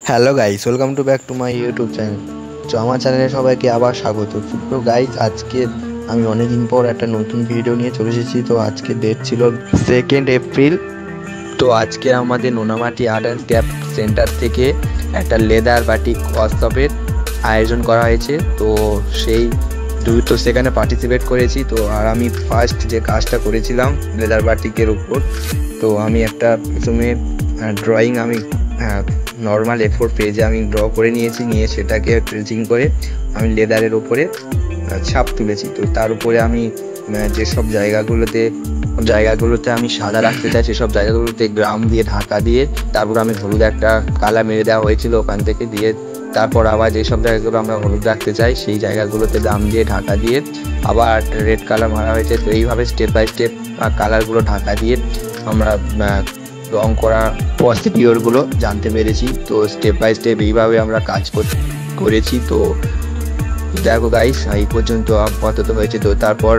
Hello guys, welcome to back to my YouTube channel. তো আমার চ্যানেলে সবাইকে আবার স্বাগত। তো গাইস, আজকে আমি অনেকদিন পর একটা নতুন ভিডিও নিয়ে চলে এসেছি। তো আজকে ডেট ছিল 2 এপ্রিল। তো আজকে আমাদের নোনামাটি আর্ট অ্যান্ড ক্রাফট সেন্টার থেকে একটা লেদার বাটিক ওয়ার্কশপের আয়োজন করা হয়েছে। তো সেখানে পার্টিসিপেট করেছি। তো আর আমি ফার্স্ট যে কাজটা করেছিলাম লেদার বাটিকের উপর, তো আমি একটা প্রথমে ড্রয়িং আমি নর্মাল A4 পেজে আমি ড্র করে নিয়ে সেটাকে ট্রেসিং করে আমি লেদারের ওপরে ছাপ তুলেছি। তো তার উপরে আমি যেসব জায়গাগুলোতে আমি সাদা রাখতে চাই সেসব জায়গাগুলোতে গ্রাম দিয়ে ঢাকা দিয়ে তারপর আমি হলুদ একটা কালার মেরে দেওয়া হয়েছিল ওখান থেকে দিয়ে, তারপর আবার যেসব জায়গাগুলো আমরা হলুদ রাখতে চাই সেই জায়গাগুলোতে গ্রাম দিয়ে ঢাকা দিয়ে আবার রেড কালার মারা হয়েছে। তো এইভাবে স্টেপ বাই স্টেপ কালারগুলো ঢাকা দিয়ে আমরা রং করা প্রসিডিওরগুলো জানতে পেরেছি। তো স্টেপ বাই স্টেপ এইভাবে আমরা কাজ করেছি। তো দেখো গাইস, এই পর্যন্ত আপাতত হয়েছে। তো তারপর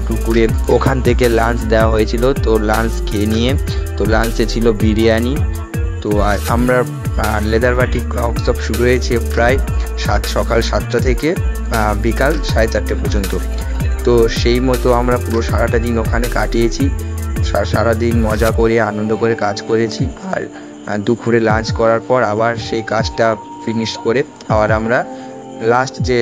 দুপুরে ওখান থেকে লাঞ্চ দেওয়া হয়েছিল। তো লাঞ্চ খেয়ে নিয়ে, তো লাঞ্চে ছিল বিরিয়ানি। তো আমরা লেদার বাটিক ওয়ার্কশপ শুরু হয়েছে প্রায় সকাল 7টা থেকে বিকাল 4:30 পর্যন্ত। তো সেই মতো আমরা পুরো সারাটা দিন ওখানে কাটিয়েছি। সারাদিন মজা করে আনন্দ করে কাজ করেছি। আর দুপুরে লাঞ্চ করার পর আবার সেই কাজটা ফিনিশ করে আবার আমরা লাস্ট যে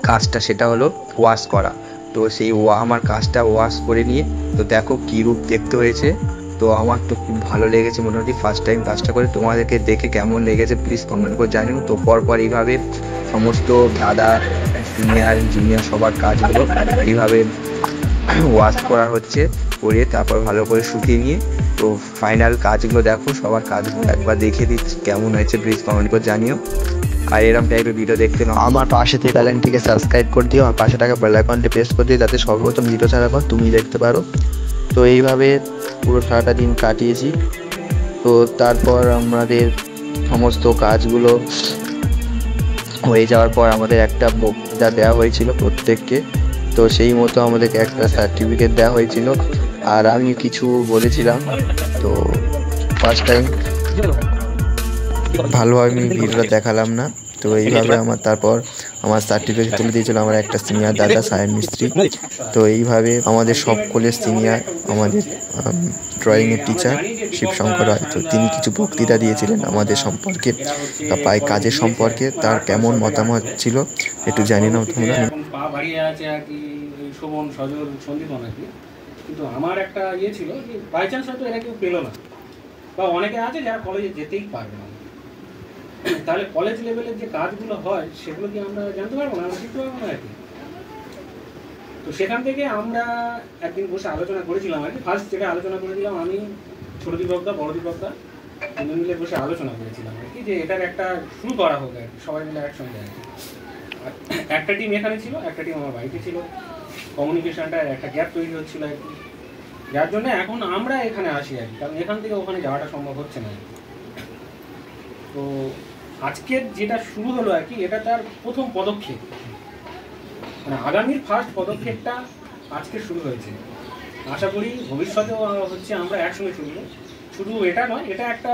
কাজটা সেটা হলো ওয়াশ করা। তো সেই আমার কাজটা ওয়াশ করে নিয়ে, তো দেখো কী রূপ দেখতে হয়েছে। তো আমার তো খুব ভালো লেগেছে, মোটামুটি ফার্স্ট টাইম কাজটা করে। তোমাদেরকে দেখে কেমন লেগেছে প্লিজ কমেন্ট করে জানিও। তো পরপর এইভাবে সমস্ত দাদা, সিনিয়র, জুনিয়র সবার কাজগুলো এইভাবে ওয়াশ করা হচ্ছে, করে তারপর ভালো করে শুকিয়ে নিয়ে তো ফাইনাল কাজগুলো দেখো। সবার কাজগুলো একবার দেখে দিচ্ছি কেমন হয়েছে, প্লিজ কমেন্ট করে জানিও। আর এরকম টাইপের ভিডিও দেখতে আমার পাশে থেকে চ্যানেলটিকে সাবস্ক্রাইব করে দিও, আর পাশে টাকা বেল আইকনটি প্রেস করে দিও যাতে সর্বপ্রথম ভিডিও ছাড়ার পর তুমি দেখতে পারো। তো এইভাবে পুরো সারাটা দিন কাটিয়েছি। তো তারপর আমাদের সমস্ত কাজগুলো হয়ে যাওয়ার পর আমাদের একটা বক্তৃতা দেওয়া হয়েছিল প্রত্যেককে। তো সেই মতো আমাদেরকে একটা সার্টিফিকেট দেওয়া হয়েছিল। আর আমি কিছু বলেছিলাম। তো ফার্স্ট টাইম ভালোভাবে আমি ভিডিওটা দেখালাম না। তো এইভাবে তারপর আমার সার্টিফিকেট তুলে দিয়েছিল আমার একটা সিনিয়র দাদা, সায়ন মিস্ত্রি। তো এইভাবে আমাদের সকলের সিনিয়র, আমাদের ড্রয়িংয়ের টিচার শিবশঙ্কর রায়, তো তিনি কিছু বক্তৃতা দিয়েছিলেন আমাদের সম্পর্কে, প্রায় কাজের সম্পর্কে। তার কেমন মতামত ছিল একটু জানি না তোমরা। পা বাড়িয়ে আছে আর কি, শোভন, সজল, সন্দীপন আর কি। কিন্তু আমার একটা ইয়ে ছিল যে বাই চান্স হয়তো এরা কেউ পেলো না, বা অনেকে আছে যারা কলেজে যেতেই পারবে না, তাহলে কলেজ লেভেলের যে কাজগুলো হয় সেগুলো কি আমরা জানতে পারবো না, আমরা শিখতে পারবো না আর কি। তো সেখান থেকে আমরা একদিন বসে আলোচনা করেছিলাম আর কি। ফার্স্ট যেটা আলোচনা করেছিলাম আমি, ছোট দীপকদা, বড় দীপকদা, তিনজন মিলে বসে আলোচনা করেছিলাম আর কি, যে এটার একটা শুরু করা হোক আর কি, সবাই মিলে একসঙ্গে আর কি। আর একটা টিম এখানে ছিল, একটা টিম আমার বাড়িতে ছিল। কমিউনিকেশনটা একটা গ্যাপ তৈরি হচ্ছিল আর কি, যার জন্য এখন আমরা এখানে আসি আর কি, কারণ এখান থেকে ওখানে যাওয়াটা সম্ভব হচ্ছে না। তো আজকের যেটা শুরু হলো আর কি, এটা তার প্রথম পদক্ষেপ, মানে আগামীর ফার্স্ট পদক্ষেপটা আজকে শুরু হয়েছে। আশা করি ভবিষ্যতেও হচ্ছে আমরা একসঙ্গে চলবো। শুধু এটা নয়, এটা একটা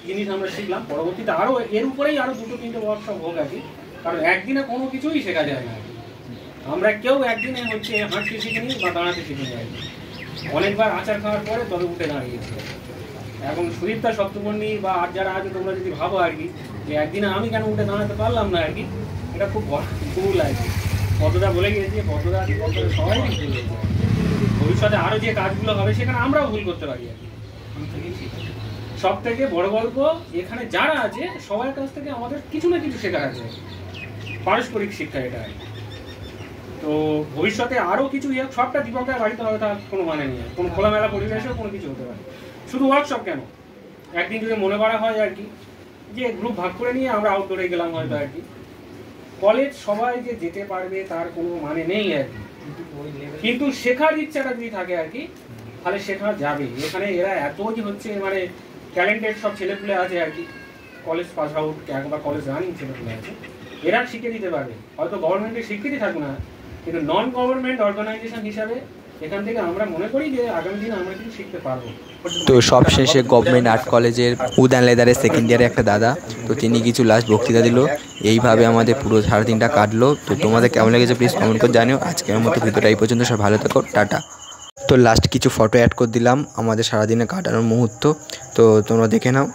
জিনিস আমরা শিখলাম, পরবর্তীতে আরও এর উপরেই আরও 2-3টে ওয়ার্কশপ হোক আর কি। কারণ একদিনে কোনো কিছুই শেখা যায় না। আমরা কেউ একদিনে হচ্ছে হাঁটতে শিখিনি বা দাঁড়াতে শিখিনি আর কি, অনেকবার আচার খাওয়ার পরে তবে উঠে দাঁড়িয়েছি। এখন সুদীপ্তা, সপ্তপর্ণী বা আর যারা আছে, তোমরা যদি ভাবো আর কি যে একদিনে আমি কেন উঠে দাঁড়াতে পারলাম না আর কি, এটা খুব ভুল আর কি। পদ্মদা বলে গিয়েছে, পদ্মদা সবাই ভুল হয়েছে। ভবিষ্যতে আরও যে কাজগুলো হবে সেখানে আমরাও ভুল করতে পারি আর কি। সব থেকে বড় গল্প, এখানে যারা আছে সবার কাছ থেকে আমাদের কিছু না কিছু শেখার আছে, পারস্পরিক শিক্ষা এটা। তো ভবিষ্যতে আরও কিছু সবটা দীপকের বাড়িতে হবে তার কোনো মানে নেই, কোনো খোলামেলা পরিবেশেও কোনো কিছু হতে পারে। শুধু ওয়ার্কশপ কেন, একদিন যদি মনে করা হয় আর কি যে গ্রুপ ভাগ করে নিয়ে আমরা আউটডোরে গেলাম হয়তো আর কি। কলেজ সবাই যে যেতে পারবে তার কোনো মানে নেই আর কি, কিন্তু শেখার ইচ্ছাটা যদি থাকে আর কি তাহলে শেখা যাবে। এখানে এরা এত যে হচ্ছে মানে ট্যালেন্টেড সব ছেলেপুলে আছে আর কি, কলেজ পাস আউট একবার কলেজ রানিং ছেলেপুলে আছে, এরা শিখে দিতে পারবে। হয়তো গভর্নমেন্টের স্বীকৃতি থাকবে না, কিন্তু নন গভর্নমেন্ট অর্গানাইজেশন হিসাবে এখান থেকে আমরা মনে করি যে আগামী দিনে আমরা কিছু শিখতে পারবো। তো সব শেষে গভর্নমেন্ট আর্ট কলেজের উদান লেদারের সেকেন্ড ইয়ারে একটা দাদা, তো তিনি কিছু লাস্ট বক্তৃতা দিল। এইভাবে আমাদের পুরো 3.5 কাটলো। তো তোমাদের কেমন লেগেছে প্লিজ কমেন্ট করে জানিও। আজকের মতো ভিডিওটা এই পর্যন্ত, সব ভালো থাকো, টাটা। তো লাস্ট কিছু ফটো অ্যাড করে দিলাম আমাদের সারাদিনে কাটানোর মুহূর্ত, তো তোমরা দেখে নাও।